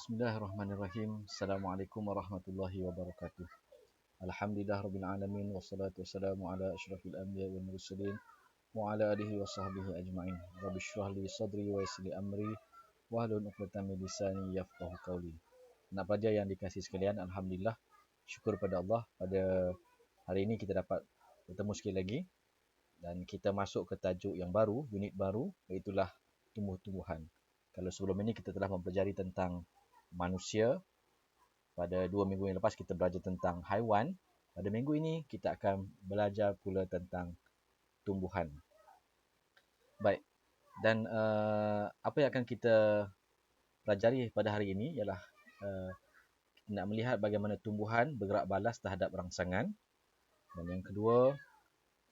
Bismillahirrahmanirrahim. Assalamualaikum warahmatullahi wabarakatuh. Alhamdulillah rabbil alamin wassalatu wassalamu ala asyrafil anbiya wal mursalin wa ala alihi wa sahbihi ajma'in. Rabbi shrah li sadri wa yassir li amri wahlul 'uqdatam min lisani yafqahu qawli. Anak pelajar yang dikasihi sekalian, alhamdulillah syukur pada Allah pada hari ini kita dapat bertemu sekali lagi dan kita masuk ke tajuk yang baru, unit baru, iaitu tumbuh-tumbuhan. Kalau sebelum ini kita telah mempelajari tentang manusia, pada 2 minggu yang lepas kita belajar tentang haiwan. Pada minggu ini kita akan belajar pula tentang tumbuhan. Baik, dan apa yang akan kita pelajari pada hari ini ialah kita nak melihat bagaimana tumbuhan bergerak balas terhadap rangsangan. Dan yang kedua,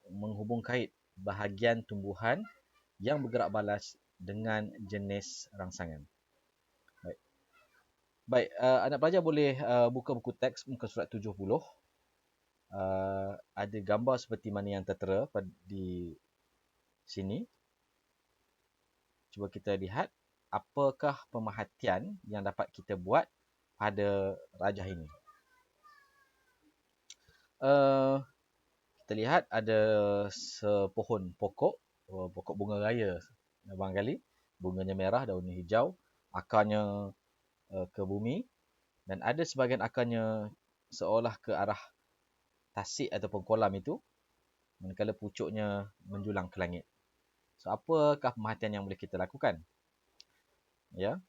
menghubung kait bahagian tumbuhan yang bergerak balas dengan jenis rangsangan. Baik, anak pelajar boleh buka buku teks muka surat 70. Ada gambar seperti mana yang tertera di sini. Cuba kita lihat apakah pemerhatian yang dapat kita buat pada rajah ini. Kita lihat ada sepohon pokok bunga raya barangkali. Bunganya merah, daunnya hijau, akarnya ke bumi, dan ada sebahagian akarnya seolah ke arah tasik ataupun kolam itu, manakala pucuknya menjulang ke langit. So, apakah pemerhatian yang boleh kita lakukan? Ya.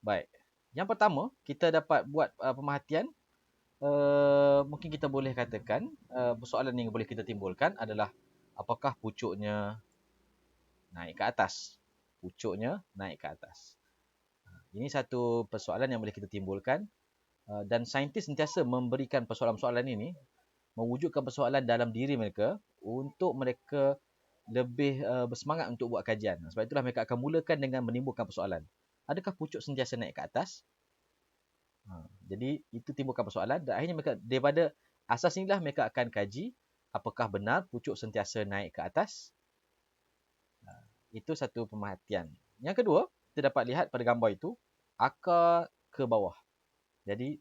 Baik. Yang pertama, kita dapat buat pemerhatian, mungkin kita boleh katakan persoalan yang boleh kita timbulkan adalah apakah pucuknya naik ke atas? Pucuknya naik ke atas. Ini satu persoalan yang boleh kita timbulkan, dan saintis sentiasa memberikan persoalan-persoalan ini, mewujudkan persoalan dalam diri mereka untuk mereka lebih bersemangat untuk buat kajian. Sebab itulah mereka akan mulakan dengan menimbulkan persoalan. Adakah pucuk sentiasa naik ke atas? Jadi itu timbulkan persoalan, dan akhirnya mereka daripada asas inilah mereka akan kaji apakah benar pucuk sentiasa naik ke atas. Itu satu pemerhatian. Yang kedua, kita dapat lihat pada gambar itu akar ke bawah. Jadi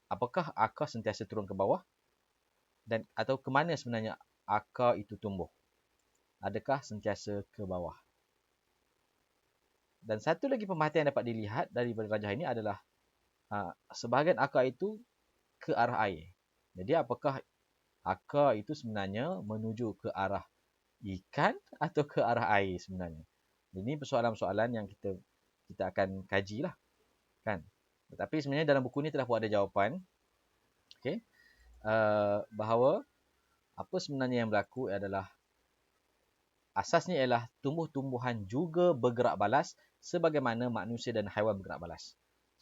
apakah akar sentiasa turun ke bawah, dan atau ke mana sebenarnya akar itu tumbuh? Adakah sentiasa ke bawah? Dan satu lagi pemerhatian yang dapat dilihat daripada rajah ini adalah sebahagian akar itu ke arah air. Jadi apakah akar itu sebenarnya menuju ke arah ikan atau ke arah air sebenarnya? Ini persoalan-persoalan yang kita akan kajilah, kan? Tetapi sebenarnya dalam buku ini telah pun ada jawapan. Okey. Bahawa apa sebenarnya yang berlaku adalah asasnya ialah tumbuh-tumbuhan juga bergerak balas sebagaimana manusia dan haiwan bergerak balas.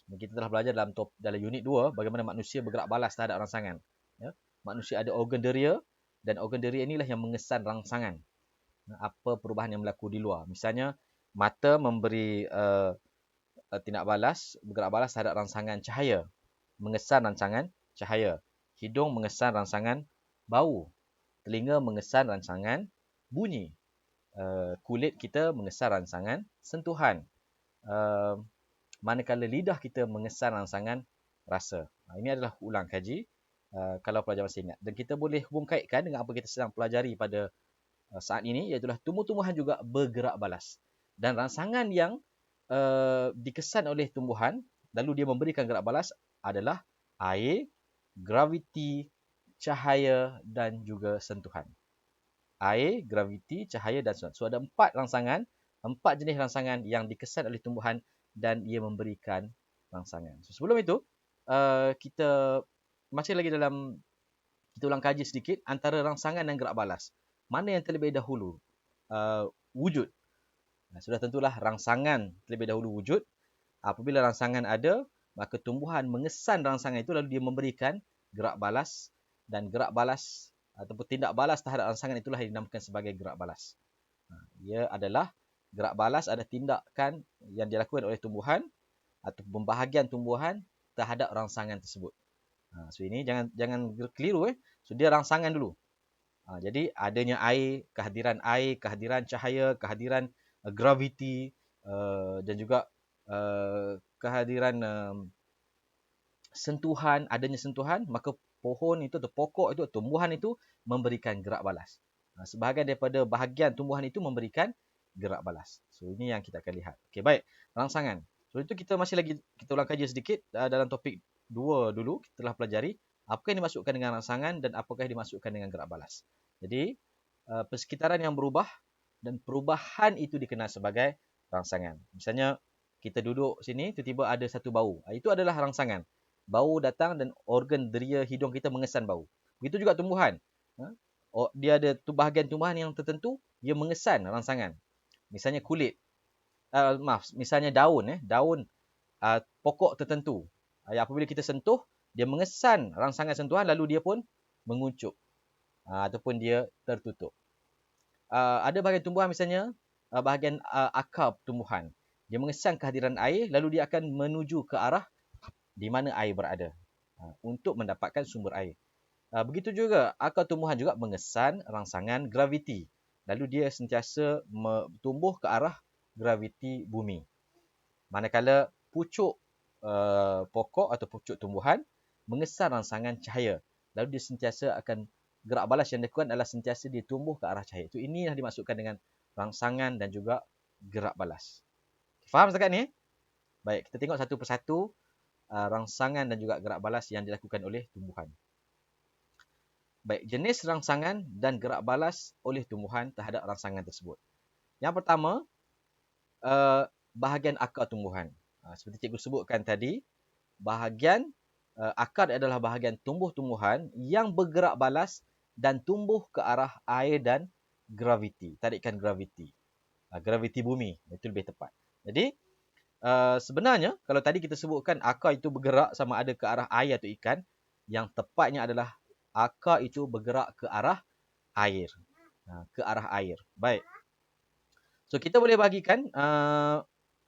Kita telah belajar dalam unit 2 bagaimana manusia bergerak balas terhadap rangsangan. Ya. Manusia ada organ deria, dan organ deria inilah yang mengesan rangsangan. Apa perubahan yang berlaku di luar. Misalnya, mata memberi tindak balas, bergerak balas terhadap rangsangan cahaya, mengesan rangsangan cahaya. Hidung mengesan rangsangan bau. Telinga mengesan rangsangan bunyi. Kulit kita mengesan rangsangan sentuhan. Manakala lidah kita mengesan rangsangan rasa. Ini adalah ulang kaji, kalau pelajar masih ingat. Dan kita boleh hubung kaitkan dengan apa kita sedang pelajari pada saat ini, iaitu tumbuh-tumbuhan juga bergerak balas. Dan rangsangan yang dikesan oleh tumbuhan, lalu dia memberikan gerak balas adalah air, graviti, cahaya dan juga sentuhan. Air, graviti, cahaya dan sentuhan. So ada 4 rangsangan, 4 jenis rangsangan yang dikesan oleh tumbuhan dan ia memberikan rangsangan. So, sebelum itu, kita masih lagi dalam, kita ulang kaji sedikit antara rangsangan dan gerak balas. Mana yang terlebih dahulu wujud? Sudah tentulah rangsangan terlebih dahulu wujud. Apabila rangsangan ada, maka tumbuhan mengesan rangsangan itu, lalu dia memberikan gerak balas, dan gerak balas ataupun tindak balas terhadap rangsangan itulah yang dinamakan sebagai gerak balas. Ia adalah gerak balas, ada tindakan yang dilakukan oleh tumbuhan atau pembahagian tumbuhan terhadap rangsangan tersebut. So ini jangan keliru. So dia rangsangan dulu. Jadi adanya air, kehadiran cahaya, kehadiran graviti, dan juga kehadiran sentuhan, adanya sentuhan, maka pohon itu atau pokok itu, tumbuhan itu memberikan gerak balas. Sebahagian daripada bahagian tumbuhan itu memberikan gerak balas. So ini yang kita akan lihat. Okey, baik. Rangsangan. So itu kita masih lagi, kita ulang kaji sedikit dalam topik 2 dulu. Kita telah pelajari apakah yang dimasukkan dengan rangsangan dan apakah yang dimasukkan dengan gerak balas. Jadi persekitaran yang berubah dan perubahan itu dikenal sebagai rangsangan. Misalnya kita duduk sini, tiba-tiba ada satu bau. Itu adalah rangsangan. Bau datang dan organ deria hidung kita mengesan bau. Begitu juga tumbuhan. Dia ada bahagian tumbuhan yang tertentu, dia mengesan rangsangan. Misalnya kulit. Misalnya daun. Daun pokok tertentu. Apabila kita sentuh, dia mengesan rangsangan sentuhan, lalu dia pun menguncup. Ataupun dia tertutup. Ada bahagian tumbuhan misalnya, bahagian akar tumbuhan. Dia mengesan kehadiran air, lalu dia akan menuju ke arah di mana air berada untuk mendapatkan sumber air. Begitu juga akar tumbuhan juga mengesan rangsangan graviti. Lalu dia sentiasa tumbuh ke arah graviti bumi. Manakala pucuk pokok atau pucuk tumbuhan mengesan rangsangan cahaya. Lalu dia sentiasa akan, gerak balas yang dilakukan adalah sentiasa dia tumbuh ke arah cahaya. Ini yang dimaksudkan dengan rangsangan dan juga gerak balas. Faham setakat ni? Baik, kita tengok satu persatu rangsangan dan juga gerak balas yang dilakukan oleh tumbuhan. Baik, jenis rangsangan dan gerak balas oleh tumbuhan terhadap rangsangan tersebut. Yang pertama, bahagian akar tumbuhan. Seperti cikgu sebutkan tadi, bahagian akar adalah bahagian tumbuh-tumbuhan yang bergerak balas dan tumbuh ke arah air dan graviti, tarikan graviti. Graviti bumi, itu lebih tepat. Jadi, sebenarnya kalau tadi kita sebutkan akar itu bergerak sama ada ke arah air atau ikan, yang tepatnya adalah akar itu bergerak ke arah air. Ke arah air. Baik. So, kita boleh bahagikan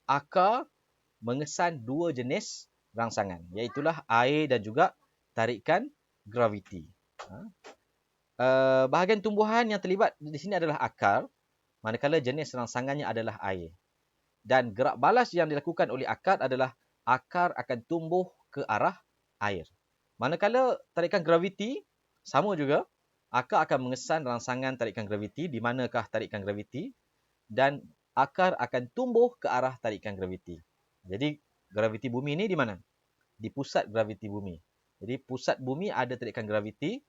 akar mengesan dua jenis rangsangan, iaitulah air dan juga tarikan graviti. Bahagian tumbuhan yang terlibat di sini adalah akar, manakala jenis rangsangannya adalah air. Dan gerak balas yang dilakukan oleh akar adalah akar akan tumbuh ke arah air. Manakala tarikan graviti, sama juga, akar akan mengesan rangsangan tarikan graviti, di manakah tarikan graviti, dan akar akan tumbuh ke arah tarikan graviti. Jadi, graviti bumi ini di mana? Di pusat graviti bumi. Jadi, pusat bumi ada tarikan graviti,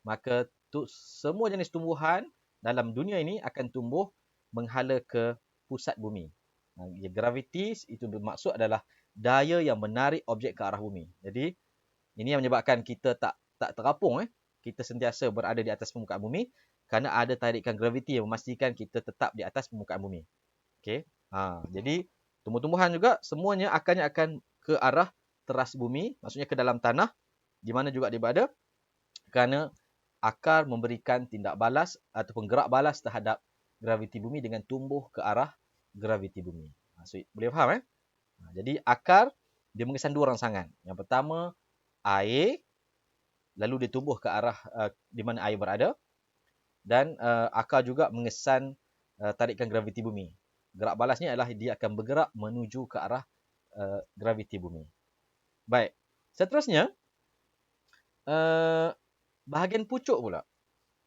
maka semua jenis tumbuhan dalam dunia ini akan tumbuh menghala ke pusat bumi. Graviti itu bermaksud adalah daya yang menarik objek ke arah bumi. Jadi, ini yang menyebabkan kita tak terapung. Kita sentiasa berada di atas permukaan bumi kerana ada tarikan graviti yang memastikan kita tetap di atas permukaan bumi. Okey. Jadi, tumbuh-tumbuhan juga semuanya akan ke arah teras bumi, maksudnya ke dalam tanah, di mana juga dia berada, kerana akar memberikan tindak balas ataupun gerak balas terhadap graviti bumi dengan tumbuh ke arah graviti bumi. So, boleh faham? Jadi akar dia mengesan dua rangsangan. Yang pertama air, lalu dia tumbuh ke arah di mana air berada, dan akar juga mengesan tarikan graviti bumi. Gerak balasnya adalah dia akan bergerak menuju ke arah graviti bumi. Baik. Seterusnya, bahagian pucuk pula.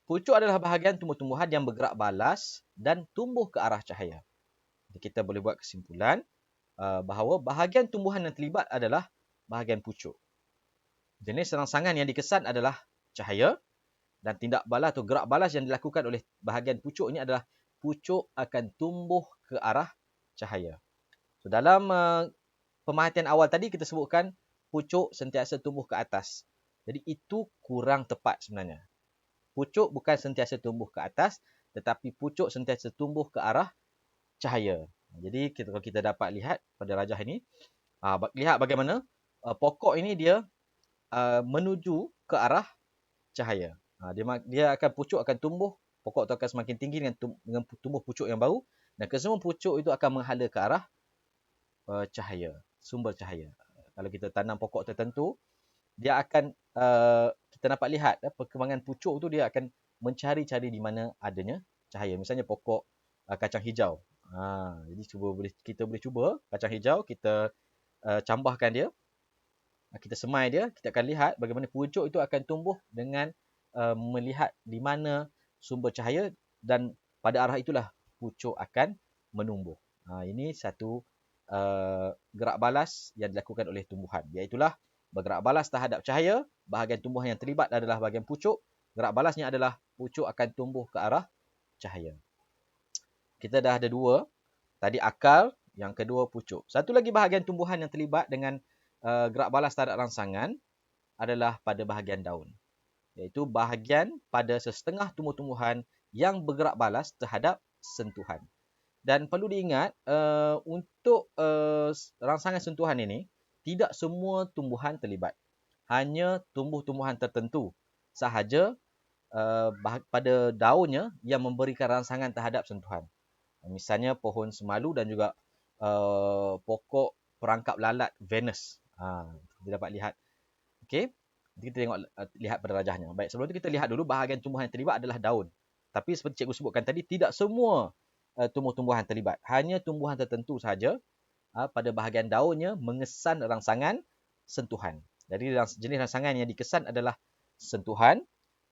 Pucuk adalah bahagian tumbuh-tumbuhan yang bergerak balas dan tumbuh ke arah cahaya. Jadi kita boleh buat kesimpulan bahawa bahagian tumbuhan yang terlibat adalah bahagian pucuk. Jenis rangsangan yang dikesan adalah cahaya, dan tindak balas atau gerak balas yang dilakukan oleh bahagian pucuk ini adalah pucuk akan tumbuh ke arah cahaya. So, dalam pemerhatian awal tadi kita sebutkan pucuk sentiasa tumbuh ke atas. Jadi itu kurang tepat sebenarnya. Pucuk bukan sentiasa tumbuh ke atas, tetapi pucuk sentiasa tumbuh ke arah cahaya. Jadi kalau kita dapat lihat pada rajah ini, lihat bagaimana pokok ini dia menuju ke arah cahaya. Dia akan, pucuk akan tumbuh, pokok itu akan semakin tinggi dengan tumbuh pucuk yang baru, dan kesemua pucuk itu akan menghala ke arah cahaya, sumber cahaya. Kalau kita tanam pokok tertentu, dia akan kita dapat lihat perkembangan pucuk tu dia akan mencari-cari di mana adanya cahaya. Misalnya pokok kacang hijau. Jadi kita boleh cuba kacang hijau, kita cambahkan dia, kita semai dia, kita akan lihat bagaimana pucuk itu akan tumbuh dengan melihat di mana sumber cahaya, dan pada arah itulah pucuk akan menumbuh. Ini satu gerak balas yang dilakukan oleh tumbuhan, iaitulah bergerak balas terhadap cahaya. Bahagian tumbuhan yang terlibat adalah bahagian pucuk. Gerak balasnya adalah pucuk akan tumbuh ke arah cahaya. Kita dah ada dua. Tadi akar, yang kedua pucuk. Satu lagi bahagian tumbuhan yang terlibat dengan gerak balas terhadap rangsangan adalah pada bahagian daun. Iaitu bahagian pada sesetengah tumbuh-tumbuhan yang bergerak balas terhadap sentuhan. Dan perlu diingat, untuk rangsangan sentuhan ini, tidak semua tumbuhan terlibat. Hanya tumbuh-tumbuhan tertentu sahaja pada daunnya yang memberikan rangsangan terhadap sentuhan. Misalnya pohon semalu dan juga pokok perangkap lalat Venus. Kita dapat lihat. Okey. Kita tengok lihat pada rajahnya. Baik, sebelum itu kita lihat dulu bahagian tumbuhan yang terlibat adalah daun. Tapi seperti cikgu sebutkan tadi, tidak semua tumbuh-tumbuhan terlibat. Hanya tumbuhan tertentu sahaja pada bahagian daunnya mengesan rangsangan sentuhan. Jadi jenis rangsangan yang dikesan adalah sentuhan.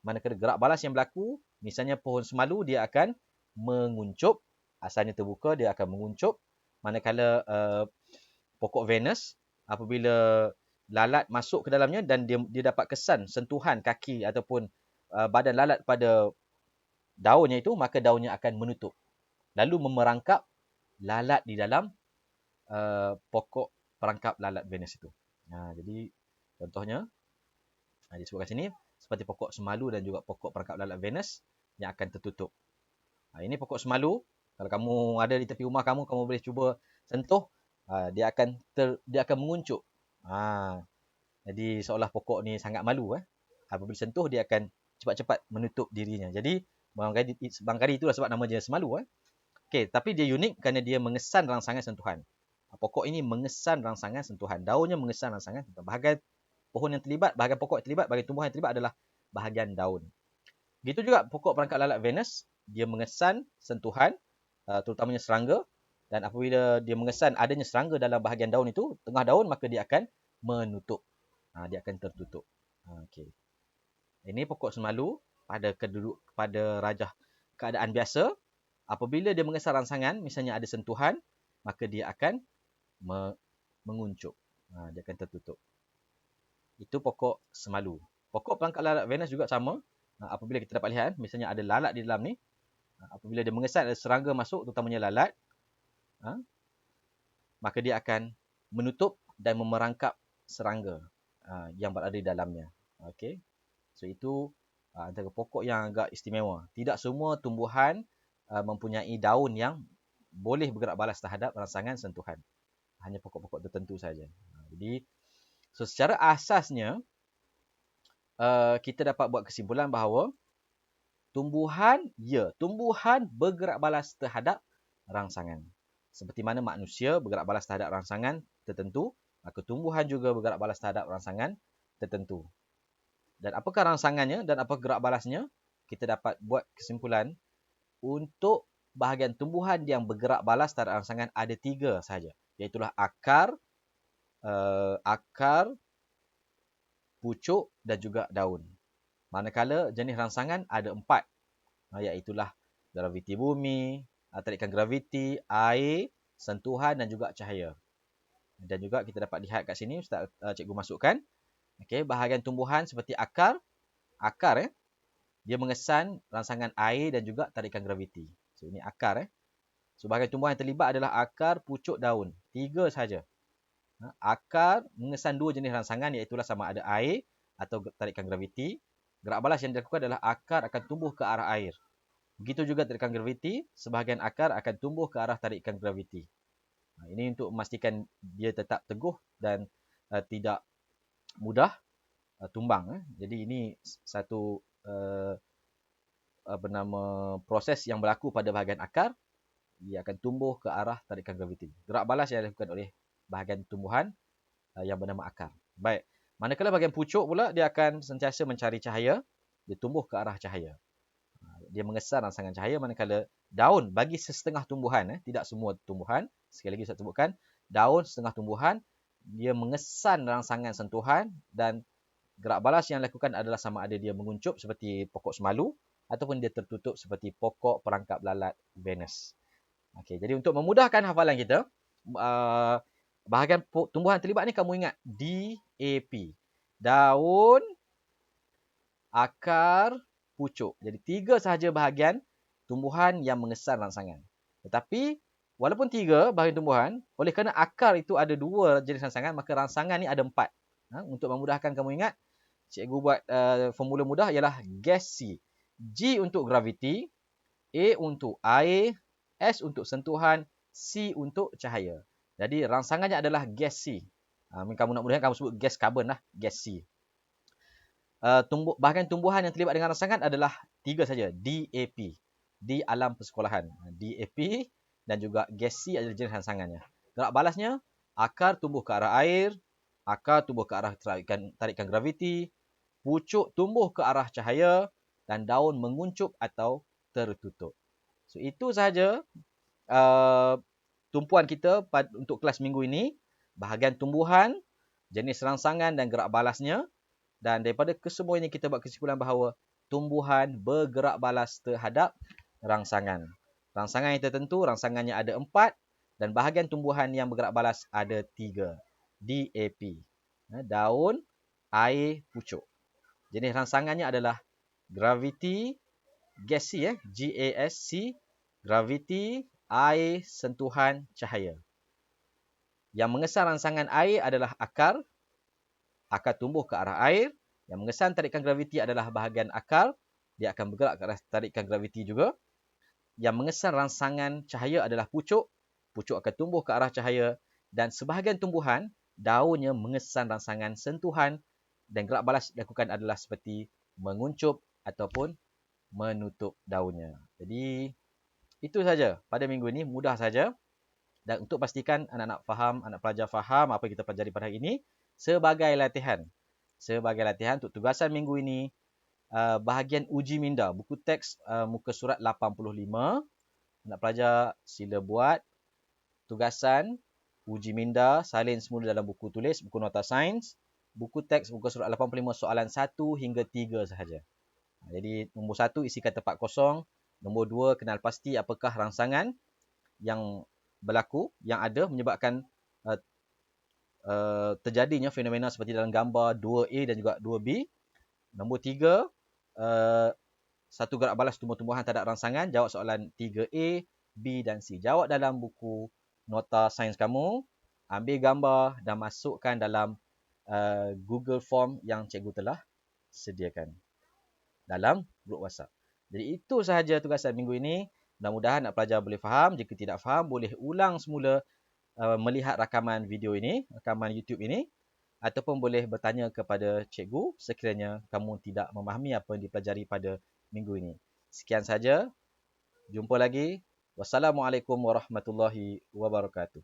Manakala gerak balas yang berlaku, misalnya pohon semalu, dia akan menguncup. Asalnya terbuka, dia akan menguncup. Manakala pokok Venus, apabila lalat masuk ke dalamnya dan dia dapat kesan sentuhan kaki ataupun badan lalat pada daunnya itu, maka daunnya akan menutup. Lalu memerangkap lalat di dalam pokok perangkap lalat Venus itu. Jadi contohnya disebutkan sini seperti pokok semalu dan juga pokok perangkap lalat Venus yang akan tertutup. Ini pokok semalu. Kalau kamu ada di tepi rumah kamu boleh cuba sentuh. Dia akan menguncup. Jadi seolah pokok ni sangat malu. Apabila sentuh, dia akan cepat-cepat menutup dirinya. Jadi barangkali itulah sebab nama dia semalu. Okey, tapi dia unik kerana dia mengesan rangsangan sentuhan. Pokok ini mengesan rangsangan sentuhan. Daunnya mengesan rangsangan sentuhan. Bahagian pohon yang terlibat, bahagian pokok yang terlibat, bahagian tumbuhan yang terlibat adalah bahagian daun. Begitu juga pokok perangkap lalat Venus, dia mengesan sentuhan, terutamanya serangga. Dan apabila dia mengesan adanya serangga dalam bahagian daun itu, tengah daun, maka dia akan menutup. Dia akan tertutup. Okey. Ini pokok semalu pada rajah keadaan biasa. Apabila dia mengesan rangsangan, misalnya ada sentuhan, maka dia akan menguncup. Dia akan tertutup. Itu pokok semalu. Pokok perangkap lalat Venus juga sama. Apabila kita dapat lihat, misalnya ada lalat di dalam ni, apabila dia mengesan ada serangga masuk, terutamanya lalat, maka dia akan menutup dan memerangkap serangga yang berada di dalamnya. Okey. So itu antara pokok yang agak istimewa. Tidak semua tumbuhan mempunyai daun yang boleh bergerak balas terhadap rangsangan sentuhan. Hanya pokok-pokok tertentu saja. Jadi secara asasnya kita dapat buat kesimpulan bahawa tumbuhan bergerak balas terhadap rangsangan. Seperti mana manusia bergerak balas terhadap rangsangan tertentu, maka tumbuhan juga bergerak balas terhadap rangsangan tertentu. Dan apakah rangsangannya dan apa gerak balasnya? Kita dapat buat kesimpulan untuk bahagian tumbuhan yang bergerak balas terhadap rangsangan ada 3 sahaja. Iaitulah akar, pucuk dan juga daun. Manakala jenis rangsangan ada 4. Iaitulah graviti bumi, tarikan graviti, air, sentuhan dan juga cahaya. Dan juga kita dapat lihat kat sini, Ustaz cikgu masukkan. Okey, bahagian tumbuhan seperti akar dia mengesan rangsangan air dan juga tarikan graviti. So ini akar. So bahagian tumbuhan yang terlibat adalah akar, pucuk, daun. 3 sahaja. Akar mengesan 2 jenis rangsangan, iaitu sama ada air atau tarikan graviti. Gerak balas yang dilakukan adalah akar akan tumbuh ke arah air. Begitu juga tarikan graviti, sebahagian akar akan tumbuh ke arah tarikan graviti. Ini untuk memastikan dia tetap teguh dan tidak mudah tumbang. Jadi ini satu proses yang berlaku pada bahagian akar. Ia akan tumbuh ke arah tarikan graviti. Gerak balas yang dilakukan oleh bahagian tumbuhan yang bernama akar. Baik. Manakala bahagian pucuk pula, dia akan sentiasa mencari cahaya. Dia tumbuh ke arah cahaya. Dia mengesan rangsangan cahaya, manakala daun bagi setengah tumbuhan, tidak semua tumbuhan. Sekali lagi saya sebutkan, daun setengah tumbuhan, dia mengesan rangsangan sentuhan dan gerak balas yang dilakukan adalah sama ada dia menguncup seperti pokok semalu ataupun dia tertutup seperti pokok perangkap lalat Venus. Okey, jadi untuk memudahkan hafalan kita, bahagian tumbuhan terlibat ni kamu ingat DAP. Daun, akar, pucuk. Jadi 3 sahaja bahagian tumbuhan yang mengesan rangsangan. Tetapi walaupun 3 bahagian tumbuhan, oleh kerana akar itu ada 2 jenis rangsangan, maka rangsangan ni ada 4. Untuk memudahkan kamu ingat, cikgu buat formula mudah ialah gas C. G untuk graviti, A untuk air, S untuk sentuhan, C untuk cahaya. Jadi rangsangannya adalah gas C. Kamu nak mudahkan, kamu sebut gas karbon lah, gas C. Bahagian tumbuhan yang terlibat dengan rangsangan adalah 3 saja, DAP. Di alam persekolahan. DAP dan juga gas C adalah jenis rangsangannya. Gerak balasnya, akar tumbuh ke arah air, akar tumbuh ke arah tarikan graviti, pucuk tumbuh ke arah cahaya, dan daun menguncup atau tertutup. So, itu sahaja tumpuan kita untuk kelas minggu ini. Bahagian tumbuhan, jenis rangsangan dan gerak balasnya. Dan daripada kesemua ini kita buat kesimpulan bahawa tumbuhan bergerak balas terhadap rangsangan. Rangsangan yang tertentu, rangsangannya ada 4 dan bahagian tumbuhan yang bergerak balas ada 3. DAP. Daun, air, pucuk. Jenis rangsangannya adalah graviti, gas C, GASC, graviti, air, sentuhan, cahaya. Yang mengesan rangsangan air adalah akar. Akar tumbuh ke arah air. Yang mengesan tarikan graviti adalah bahagian akar. Dia akan bergerak ke arah tarikan graviti juga. Yang mengesan rangsangan cahaya adalah pucuk. Pucuk akan tumbuh ke arah cahaya. Dan sebahagian tumbuhan, daunnya mengesan rangsangan sentuhan. Dan gerak balas dilakukan adalah seperti menguncup ataupun menutup daunnya. Jadi, itu saja pada minggu ini. Mudah saja. Dan untuk pastikan anak-anak faham, anak pelajar faham apa yang kita pelajari pada hari ini, sebagai latihan untuk tugasan minggu ini, bahagian uji minda, buku teks muka surat 85, anak pelajar sila buat tugasan uji minda, salin semula dalam buku tulis, buku nota sains, buku teks muka surat 85 soalan 1 hingga 3 sahaja. Jadi nombor 1 isikan tempat kosong, nombor 2 kenal pasti apakah rangsangan yang berlaku, yang ada menyebabkan terjadinya fenomena seperti dalam gambar 2A dan juga 2B. Nombor 3, satu gerak balas tumbuh-tumbuhan terhadap rangsangan. Jawab soalan 3A, B dan C. Jawab dalam buku nota sains kamu. Ambil gambar dan masukkan dalam Google Form yang cikgu telah sediakan dalam grup WhatsApp. Jadi itu sahaja tugasan minggu ini. Mudah-mudahan nak pelajar boleh faham. Jika tidak faham, boleh ulang semula melihat rakaman video ini, rakaman YouTube ini, ataupun boleh bertanya kepada cikgu sekiranya kamu tidak memahami apa yang dipelajari pada minggu ini. Sekian saja. Jumpa lagi. Wassalamualaikum warahmatullahi wabarakatuh.